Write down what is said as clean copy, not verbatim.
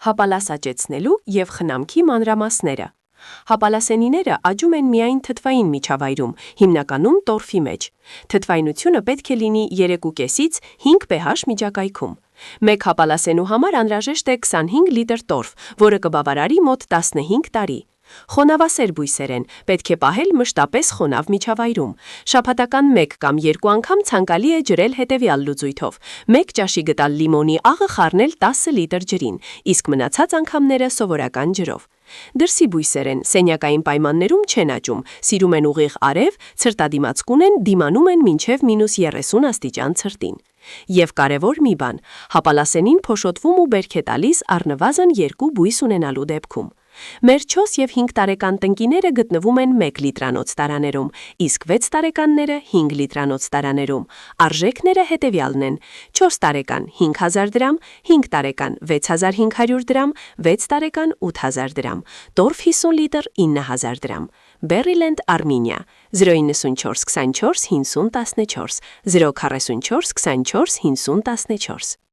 Հապալասաճեցնելու և խնամքի մանրամասները։ Հապալասենիները աճում են միայն թթվային միջավայրում, հիմնականում տորֆի մեջ։ Թթվայնությունը պետք է լինի 3,5-ից 5 pH միջակայքում։ Մեկ հապալասենու համար անհրաժեշտ է 25 լիտր տորֆ, որը կբավարարի մոտ 15 տարի։ Խոնավասեր բույսեր են, պետք է պահել մշտապես խոնավ միջավայրում։ Շաբաթական 1 կամ 2 անգամ ցանկալի է ջրել հետևյալ լուծույթով. 1 ճաշի գտալ լիմոնի աղը խառնել 10 լիտր ջրին, իսկ մնացած անգամները սովորական ջրով։ Դրսի բույսեր են, սենյակային պայմաններում չեն աճում, սիրում են ուղիղ արև, ցրտադիմացկուն են, դիմանում են մինչև -30 աստիճան ցրտին։ Եվ կարևոր մի բան, հապալասենին փոշոտվում ու բերք է տալիս առնվազն 2 բույս ունենալու դեպքում։ Մեր 4 և 5 տարեկան տնկիները գտնվում են 1 լիտրանոց տարաներում, իսկ 6 տարեկանները 5 լիտրանոց տարաներում։ Արժեքները հետևյալն են. 4 տարեկան 5000 դրամ, 5 տարեկան 6500 դրամ, 6 տարեկան 8000 դրամ, տորֆ 50 լիտր 9000 դրամ։ Բերիլենդ, Արմենիա, 094 24 50 14, 044 24 50 14։